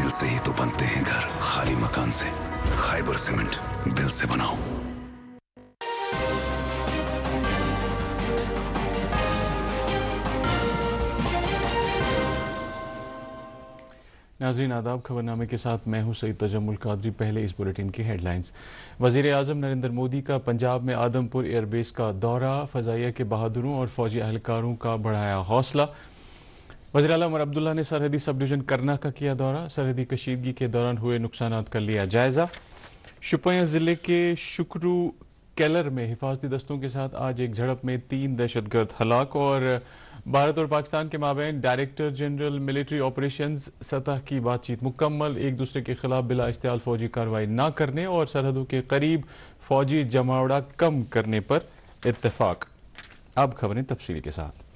दिल से ही तो बनते हैं घर, खाली मकान से। खाइबर सीमेंट, दिल से बनाओ। नाज़रीन आदाब, खबरनामे के साथ मैं हूं सईद तजम्मुल कादरी। पहले इस बुलेटिन की हेडलाइंस। वज़ीर आज़म नरेंद्र मोदी का पंजाब में आदमपुर एयरबेस का दौरा, फ़ज़ाइया के बहादुरों और फौजी अहलकारों का बढ़ाया हौसला। वज़ीर आला उमर अब्दुल्ला ने सरहदी सब डिवीज़न करना का किया दौरा, सरहदी कशीदगी के दौरान हुए नुकसानात का लिया जायजा। शोपियां जिले के शुक्रू केलर में हिफाजती दस्तों के साथ आज एक झड़प में 3 दहशतगर्द हलाक। और भारत और पाकिस्तान के माबैन डायरेक्टर जनरल मिलिट्री ऑपरेशंस सतह की बातचीत मुकम्मल, एक दूसरे के खिलाफ बिला इस्तेमाल फौजी कार्रवाई न करने और सरहदों के करीब फौजी जमावड़ा कम करने पर इत्तेफाक। अब खबरें तफसील के साथ।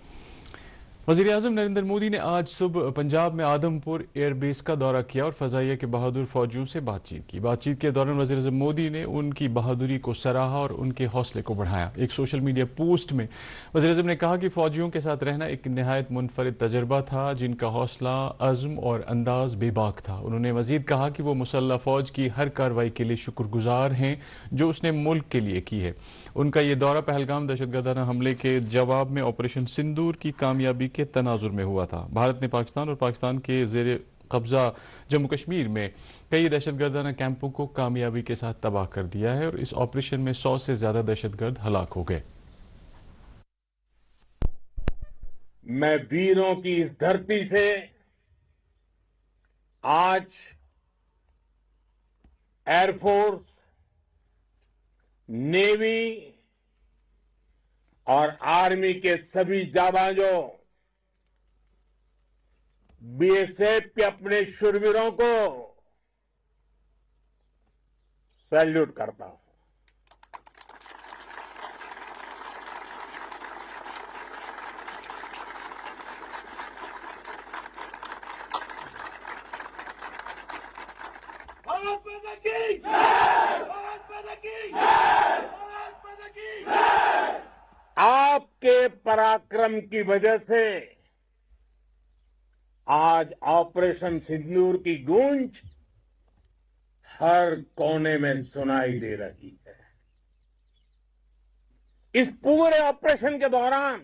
वज़ीर आज़म नरेंद्र मोदी ने आज सुबह पंजाब में आदमपुर एयरबेस का दौरा किया और फ़ज़ाइया के बहादुर फौजियों से बातचीत की। बातचीत के दौरान वज़ीर आज़म मोदी ने उनकी बहादुरी को सराहा और उनके हौसले को बढ़ाया। एक सोशल मीडिया पोस्ट में वज़ीर आज़म ने कहा कि फ़ौजियों के साथ रहना एक निहायत मुनफरिद तजर्बा था, जिनका हौसला, अज़्म और अंदाज़ बेबाक था। उन्होंने मज़ीद कहा कि वो मुसल्लह फ़ौज की हर कार्रवाई के लिए शुक्रगुजार हैं जो उसने मुल्क के लिए की है। उनका ये दौरा पहलगाम दहशतगर्दाना हमले के जवाब में ऑपरेशन सिंदूर की कामयाबी के तनाजुर में हुआ था। भारत ने पाकिस्तान और पाकिस्तान के ज़ेरे कब्जा जम्मू कश्मीर में कई दहशतगर्दाना कैंपों को कामयाबी के साथ तबाह कर दिया है और इस ऑपरेशन में 100 से ज्यादा दहशतगर्द हलाक हो गए। मैं वीरों की इस धरती से आज एयरफोर्स, नेवी और आर्मी के सभी जाबाजों, बीएसएफ के अपने शूरवीरों को सैल्यूट करता हूं। भारत माता की जय! भारत माता की जय! भारत माता की जय! आपके पराक्रम की वजह से आज ऑपरेशन सिंदूर की गूंज हर कोने में सुनाई दे रही है। इस पूरे ऑपरेशन के दौरान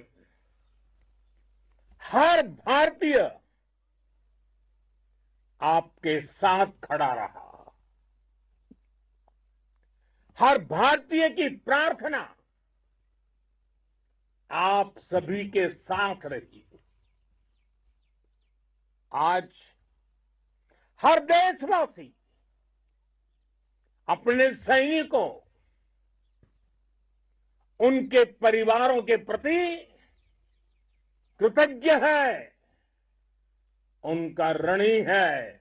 हर भारतीय आपके साथ खड़ा रहा। हर भारतीय की प्रार्थना आप सभी के साथ रही। आज हर देशवासी अपने सैनिकों, उनके परिवारों के प्रति कृतज्ञ है, उनका ऋणी है।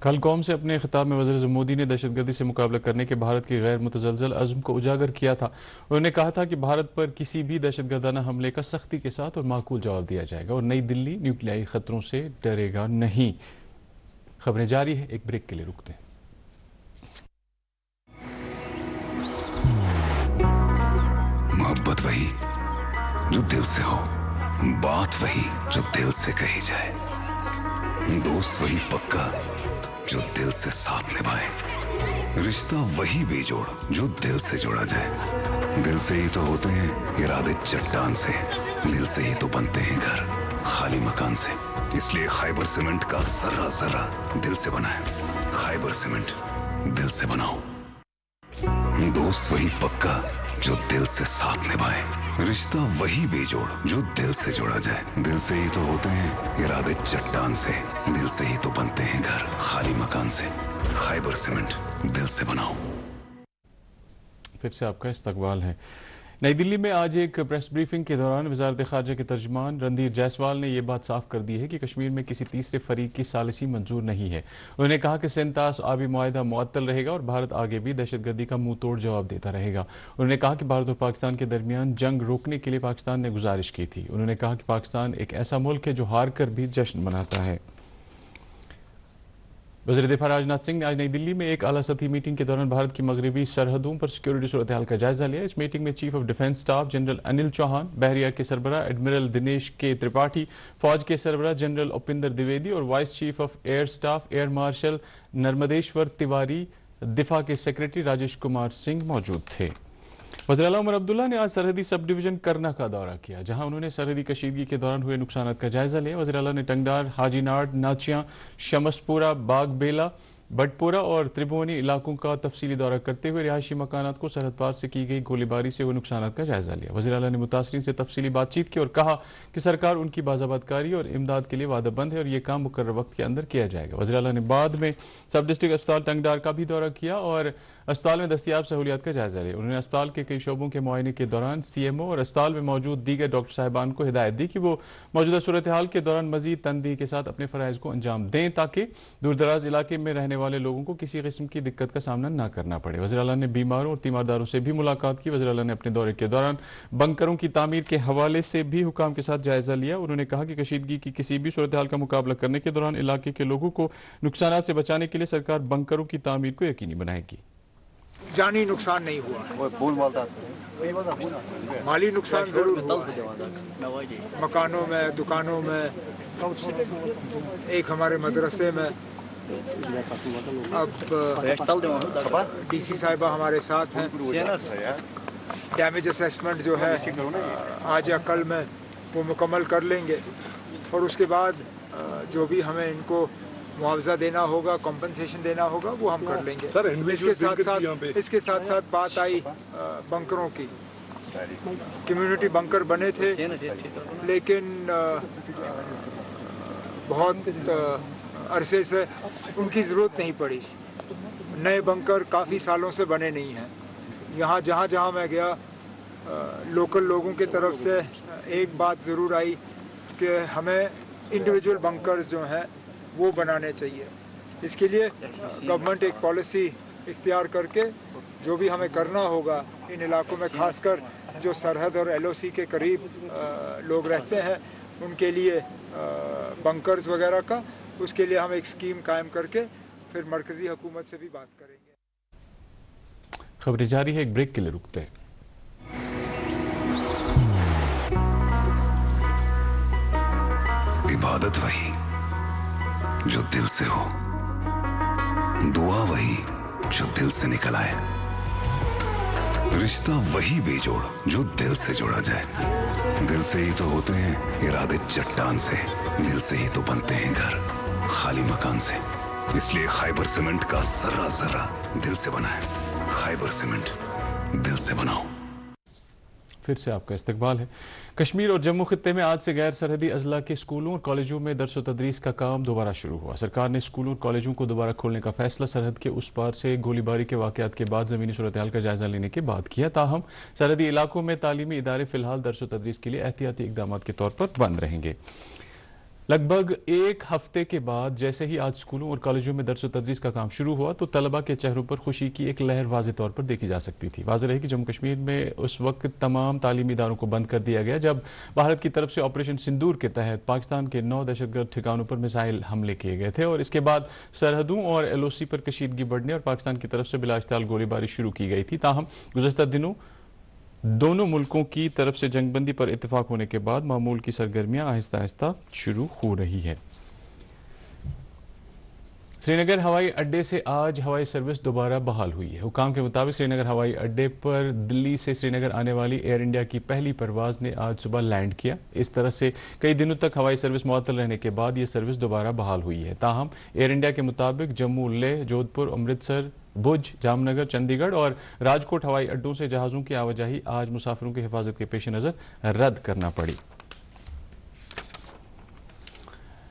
कल कौम से अपने खिताब में वज़ीर मोदी ने दहशतगर्दी से मुकाबला करने के भारत के गैर मुतज़लज़ल अज़्म को उजागर किया था। उन्होंने कहा था कि भारत पर किसी भी दहशतगर्दाना हमले का सख्ती के साथ और माकूल जवाब दिया जाएगा और नई दिल्ली न्यूक्लियाई खतरों से डरेगा नहीं। खबरें जारी है, एक ब्रेक के लिए रुकते हैं। मोहब्बत वही जो दिल से हो, बात वही जो दिल से कही जाए, दोस्त वही पक्का जो दिल से साथ निभाए, रिश्ता वही बेजोड़ जो दिल से जोड़ा जाए। दिल से ही तो होते हैं इरादे चट्टान से, दिल से ही तो बनते हैं घर, खाली मकान से। इसलिए खाइबर सीमेंट का जर्रा जर्रा दिल से बना है। खाइबर सीमेंट, दिल से बनाओ। दोस्त वही पक्का जो दिल से साथ निभाए, रिश्ता वही बेजोड़ जो दिल से जोड़ा जाए। दिल से ही तो होते हैं इरादे चट्टान से, दिल से ही तो बनते हैं घर, खाली मकान से। खाइबर सीमेंट, दिल से बनाओ। फिर से आपका इस्तकबाल है। नई दिल्ली में आज एक प्रेस ब्रीफिंग के दौरान वज़ारत ख़ारजा के तर्जुमान रणधीर जायसवाल ने यह बात साफ कर दी है कि कश्मीर में किसी तीसरे फरीक की सालिसी मंजूर नहीं है। उन्होंने कहा कि सेंतास आबी मुआहदा मुअत्तल रहेगा और भारत आगे भी दहशतगर्दी का मुंह तोड़ जवाब देता रहेगा। उन्होंने कहा कि भारत और पाकिस्तान के दरमियान जंग रोकने के लिए पाकिस्तान ने गुजारिश की थी। उन्होंने कहा कि पाकिस्तान एक ऐसा मुल्क है जो हार कर भी जश्न मनाता है। वज़ीर दिफा राजनाथ सिंह ने आज नई दिल्ली में एक आला सतही मीटिंग के दौरान भारत की मगरबी सरहदों पर सिक्योरिटी सूरत हाल का जायजा लिया। इस मीटिंग में chief of defence staff general Anil Chauhan, बहरिया के सरबराह एडमिरल दिनेश के त्रिपाठी, फौज के सरबराह जनरल उपिंदर द्विवेदी और vice chief of air staff air marshal Narmdeshwar Tiwari, दिफा के सेक्रेटरी राजेश कुमार सिंह मौजूद थे। वज़ीर आला उमर अब्दुल्ला ने आज सरहदी सब डिवीजन करना का दौरा किया, जहां उन्होंने सरहदी कशीदगी के दौरान हुए नुकसान का जायजा लिया। वज़ीर आला ने टंगडार, हाजीनाड, नाचियां, शमसपुरा, बागबेला, बटपुरा और त्रिभुवनी इलाकों का तफसीली दौरा करते हुए रिहायशी मकानात को सरहद पार से की गई गोलीबारी से हुए नुकसान का जायजा लिया। वज़ीर आला ने मुतासरीन से तफसीली बातचीत की और कहा कि सरकार उनकी बाज़ाबातकारी और इमदाद के लिए वादाबंद है और ये काम मुकर्रर वक्त के अंदर किया जाएगा। वज़ीर आला ने बाद में सब डिस्ट्रिक्ट अस्पताल टंगडार का भी दौरा किया और अस्पताल में दस्तियाब सहूलियात का जायजा लिया। उन्होंने अस्पताल के कई शोबों के मुआयने के दौरान सीएमओ और अस्पताल में मौजूद दीगर डॉक्टर साहिबान को हिदायत दी कि वो मौजूदा सूरत हाल के दौरान मजीद तनदीही के साथ अपने फराइज को अंजाम दें ताकि दूर दराज इलाके में रहने वाले लोगों को किसी किस्म की दिक्कत का सामना न करना पड़े। वज़ीर आला ने बीमारों और तीमारदारों से भी मुलाकात की। वज़ीर आला ने अपने दौरे के दौरान बंकरों की तामीर के हवाले से भी हुकाम के साथ जायजा लिया। उन्होंने कहा कि कशीदगी की किसी भी सूरत हाल का मुकाबला करने के दौरान इलाके के लोगों को नुकसान से बचाने के लिए सरकार बंकरों की तामीर को यकीनी बनाएगी। जानी नुकसान नहीं हुआ है, माली नुकसान जरूर हुआ है, मकानों में, दुकानों में, एक हमारे मदरसे में। अब डीसी साहिबा हमारे साथ हैं। डैमेज असेसमेंट जो है आज या कल में वो मुकम्मल कर लेंगे और उसके बाद जो भी हमें इनको मुआवजा देना होगा, कॉम्पनसेशन देना होगा, वो हम कर लेंगे। सर, इसके साथ साथ बात आई बंकरों की। कम्युनिटी बंकर बने थे लेकिन बहुत अरसे से उनकी ज़रूरत नहीं पड़ी। नए बंकर काफ़ी सालों से बने नहीं हैं। यहाँ जहाँ मैं गया लोकल लोगों की तरफ से एक बात ज़रूर आई कि हमें इंडिविजुअल बंकर्स जो हैं वो बनाने चाहिए। इसके लिए गवर्नमेंट एक पॉलिसी इख्तियार करके जो भी हमें करना होगा इन इलाकों में, खासकर जो सरहद और एलओसी के करीब लोग रहते हैं उनके लिए बंकर्स वगैरह का, उसके लिए हम एक स्कीम कायम करके फिर मरकजी हुकूमत से भी बात करेंगे। खबरें जारी है, एक ब्रेक के लिए रुकते हैं। इबादत वही जो दिल से हो, दुआ वही जो दिल से निकल आए, रिश्ता वही बेजोड़ जो दिल से जोड़ा जाए। दिल से ही तो होते हैं इरादे चट्टान से, दिल से ही तो बनते हैं घर खाली मकान से। इसलिए खैबर सीमेंट का जर्रा जर्रा दिल से बना है। खैबर सीमेंट, दिल से बनाओ। फिर से आपका इस्तकबाल है। कश्मीर और जम्मू खित्ते में आज से गैर सरहदी अजला के स्कूलों और कॉलेजों में दर्स व तदरीस का काम दोबारा शुरू हुआ। सरकार ने स्कूलों और कॉलेजों को दोबारा खोलने का फैसला सरहद के उस पार से गोलीबारी के वाकयात के बाद जमीनी सूरत हाल का जायजा लेने के बाद किया। ताहम सरहदी इलाकों में तालीमी इदारे फिलहाल दर्स व तदरीस के लिए एहतियाती इकदाम के तौर पर बंद रहेंगे। लगभग एक हफ्ते के बाद जैसे ही आज स्कूलों और कॉलेजों में दर्स व तदरीस का काम शुरू हुआ तो तलबा के चेहरों पर खुशी की एक लहर वाज़ेह तौर पर देखी जा सकती थी। वाज़ेह रही कि जम्मू कश्मीर में उस वक्त तमाम तालीमी इदारों को बंद कर दिया गया जब भारत की तरफ से ऑपरेशन सिंदूर के तहत पाकिस्तान के 9 दहशतगर्द ठिकानों पर मिसाइल हमले किए गए थे और इसके बाद सरहदों और एलओसी पर कशीदगी बढ़ने और पाकिस्तान की तरफ से बिलाइश्ताल गोलीबारी शुरू की गई थी। ताहम गुज़श्ता दिनों दोनों मुल्कों की तरफ से जंगबंदी पर इत्तेफाक होने के बाद मामूल की सरगर्मियां आहिस्ता आहिस्ता शुरू हो रही है। श्रीनगर हवाई अड्डे से आज हवाई सर्विस दोबारा बहाल हुई है। हुकाम के मुताबिक श्रीनगर हवाई अड्डे पर दिल्ली से श्रीनगर आने वाली एयर इंडिया की पहली परवाज ने आज सुबह लैंड किया। इस तरह से कई दिनों तक हवाई सर्विस मुअत्तल रहने के बाद यह सर्विस दोबारा बहाल हुई है। ताहम एयर इंडिया के मुताबिक जम्मू, लेह, जोधपुर, अमृतसर, भुज, जामनगर, चंडीगढ़ और राजकोट हवाई अड्डों से जहाज़ों की आवाजाही आज मुसाफिरों की हिफाजत के पेश नज़र रद्द करना पड़ी।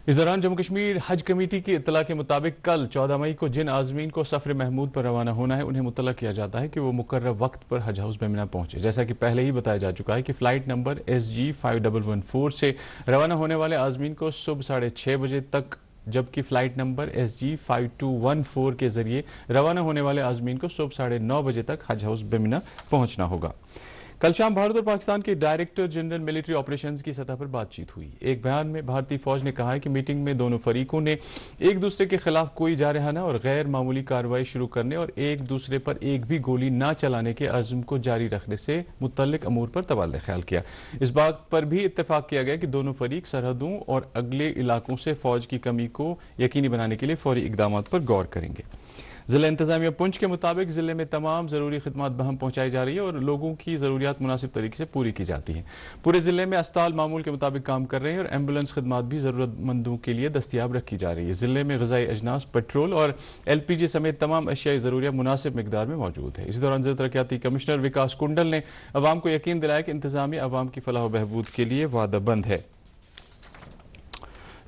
इस दौरान जम्मू कश्मीर हज कमेटी की इत्तला के मुताबिक कल 14 मई को जिन आज़मीन को सफ़र महमूद पर रवाना होना है उन्हें मुत्तला किया जाता है कि वो मुकर्रर वक्त पर हज हाउस बेमिना पहुंचे। जैसा कि पहले ही बताया जा चुका है कि फ्लाइट नंबर SG 5114 से रवाना होने वाले आज़मीन को सुबह 6:30 बजे तक, जबकि फ्लाइट नंबर SG 5214 के जरिए रवाना होने वाले आज़मीन को सुबह 9:30 बजे तक हज हाउस बेमिना पहुंचना होगा। کل شام بھارت اور پاکستان کے ڈائریکٹر جنرل ملٹری آپریشنز کی سطح پر بات چیت ہوئی. ایک بیان میں بھارتی فوج نے کہا ہے کہ میٹنگ میں دونوں فریقوں نے ایک دوسرے کے خلاف کوئی جارحانہ اور غیر معمولی کارروائی شروع کرنے اور ایک دوسرے پر ایک بھی گولی نہ چلانے کے عزم کو جاری رکھنے سے متعلق امور پر تبادلہ خیال کیا. اس بات پر بھی اتفاق کیا گیا کہ دونوں فریق سرحدوں اور اگلے علاقوں سے فوج کی کمی کو یقینی بنانے کے لیے فوری اقدامات پر غور کریں گے. ضلع انتظامیہ پنچ کے مطابق ضلع میں تمام ضروری خدمات بہم پہنچائی جا رہی ہے اور لوگوں کی ضروریات مناسب طریقے سے پوری کی جاتی ہیں. پورے ضلع میں اسپتال معمول کے مطابق کام کر رہے ہیں اور ایمبولینس خدمات بھی ضرورت مندوں کے لیے دستیاب رکھی جا رہی ہے. ضلع میں غذائی اجناس، پیٹرول اور ایل پی جی سمیت تمام اشیائی ضروریات مناسب مقدار میں موجود ہے. اسی دوران ضلع ترقیاتی کمشنر وکاس کنڈل نے عوام کو یقین دلایا کہ انتظامیہ عوام کی فلاح و بہبود کے لیے وعدہ بند ہے.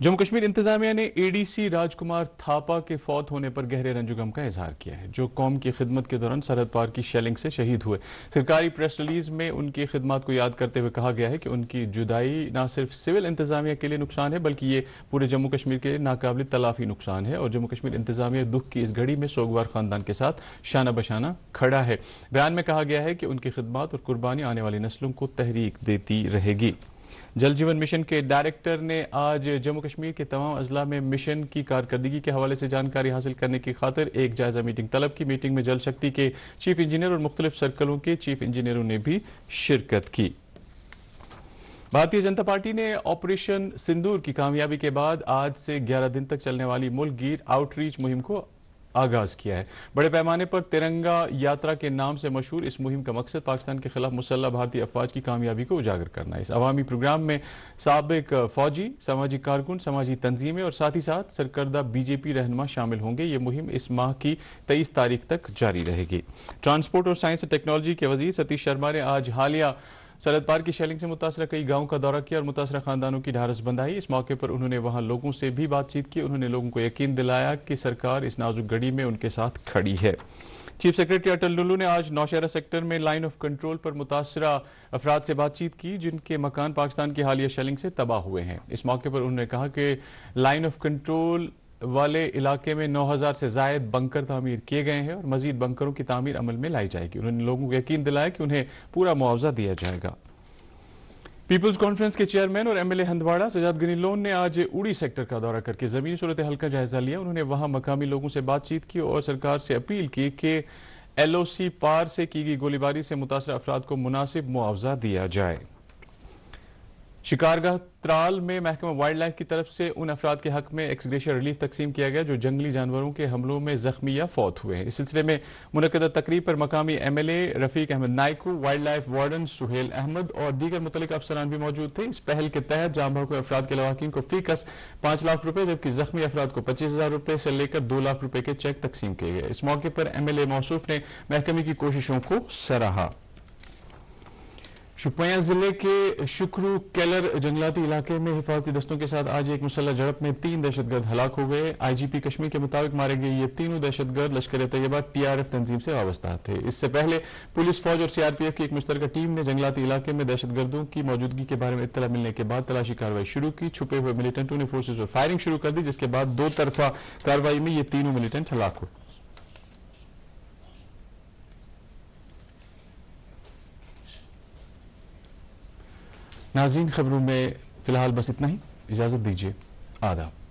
جموں کشمیر انتظامیہ نے اے ڈی سی راج کمار تھاپا کے فوت ہونے پر گہرے رنج و غم کا اظہار کیا ہے، جو قوم کی خدمت کے دوران سرحد پار کی شیلنگ سے شہید ہوئے. سرکاری پریس ریلیز میں ان کی خدمات کو یاد کرتے ہوئے کہا گیا ہے کہ ان کی جدائی نہ صرف سول انتظامیہ کے لیے نقصان ہے بلکہ یہ پورے جموں کشمیر کے لیے ناقابل تلافی نقصان ہے اور جموں کشمیر انتظامیہ دکھ کی اس گھڑی میں سوگوار خاندان کے ساتھ شانہ بشانہ کھڑا ہے. بیان میں کہا گیا ہے کہ ان کی خدمات اور قربانی آنے والی نسلوں کو تحریک دیتی رہے گی. جل جیون مشن کے ڈائریکٹر نے آج جموں کشمیر کے تمام اضلاع میں مشن کی کارکردگی کے حوالے سے جانکاری حاصل کرنے کی خاطر ایک جائزہ میٹنگ طلب کی. میٹنگ میں جل شکتی کے چیف انجینئر اور مختلف سرکلوں کے چیف انجینئروں نے بھی شرکت کی. بھارتیہ جنتا پارٹی نے آپریشن سندور کی کامیابی کے بعد آج سے 11 دن تک چلنے والی ملک گیر آؤٹ ریچ مہم کو آغاز کیا ہے. بڑے پیمانے پر ترنگا یاترا کے نام سے مشہور اس مہم کا مقصد پاکستان کے خلاف مسلح بھارتی افواج کی کامیابی کو اجاگر کرنا ہے. اس عوامی پروگرام میں سابق فوجی، سماجی کارکن، سماجی تنظیمیں اور ساتھ ہی ساتھ سرکردہ بی جے پی رہنما شامل ہوں گے. یہ مہم اس ماہ کی 23 تاریخ تک جاری رہے گی. ٹرانسپورٹ اور سائنس اور ٹیکنالوجی کے وزیر ستیش شرما نے آج حالیہ سرحد پار کی شیلنگ سے متاثرہ کئی گاؤں کا دورہ کیا اور متاثرہ خاندانوں کی ڈھارس بندھائی. اس موقع پر انہوں نے وہاں لوگوں سے بھی بات چیت کی. انہوں نے لوگوں کو یقین دلایا کہ سرکار اس نازک گھڑی میں ان کے ساتھ کھڑی ہے. چیف سیکرٹری اٹل ڈلو نے آج نوشہرہ سیکٹر میں لائن آف کنٹرول پر متاثرہ افراد سے بات چیت کی جن کے مکان پاکستان کی حالیہ شیلنگ سے تباہ ہوئے ہیں. اس موقع پر انہوں نے کہا کہ لائن آف کنٹرول والے علاقے میں 9000 سے زائد بنکر تعمیر کیے گئے ہیں اور مزید بنکروں کی تعمیر عمل میں لائی جائے گی. انہوں نے لوگوں کو یقین دلایا کہ انہیں پورا معاوضہ دیا جائے گا. پیپلز کانفرنس کے چیئرمین اور M L A Handwara Sajjad Gani Lone نے آج اوڑی سیکٹر کا دورہ کر کے زمینی صورتحال کا جائزہ لیا. انہوں نے وہاں مقامی لوگوں سے بات چیت کی اور سرکار سے اپیل کی کہ ایل او سی پار سے کی گئی گولی باری سے متاثرہ افراد کو مناسب معاوضہ دیا جائے. شکارگاہ ترال میں محکمہ وائلڈ لائف کی طرف سے ان افراد کے حق میں ایکس گریشیا ریلیف تقسیم کیا گیا جو جنگلی جانوروں کے حملوں میں زخمی یا فوت ہوئے ہیں. اس سلسلے میں منعقدہ تقریب پر مقامی M L A Rafiq Ahmad Naikoo, wildlife warden Sohail Ahmad اور دیگر متعلقہ افسران بھی موجود تھے. اس پہل کے تحت جاں بحق افراد کے لواحقین کو فی کس 5 لاکھ روپے جبکہ زخمی افراد کو 25,000 روپے سے لے کر 2 لاکھ روپے کے چیک تقسیم کیے گئے. اس موقع پر ایم ایل اے موصوف نے محکمے کی کوششوں کو سراہا. شوپیاں ضلع کے شکرو کیلر جنگلاتی علاقے میں حفاظتی دستوں کے ساتھ آج ایک مسلح جھڑپ میں 3 دہشت گرد ہلاک ہو گئے. آئی جی پی کشمیر کے مطابق مارے گئے یہ تینوں دہشت گرد Lashkar Taiba T R F تنظیم سے وابستہ تھے. اس سے پہلے پولیس، فوج اور سی آر پی ایف کی ایک مشترکہ ٹیم نے جنگلاتی علاقے میں دہشت گردوں کی موجودگی کے بارے میں اطلاع ملنے کے بعد تلاشی کارروائی شروع کی. چھپے ہوئے ملیٹنٹوں نے فورسز پر فائرنگ شروع کر دی جس کے بعد 2 طرفہ کارروائی میں یہ تینوں ملیٹنٹ ہلاک ہوئے. ناظرین، خبروں میں فی الحال بس اتنا ہی. اجازت دیجیے. آداب.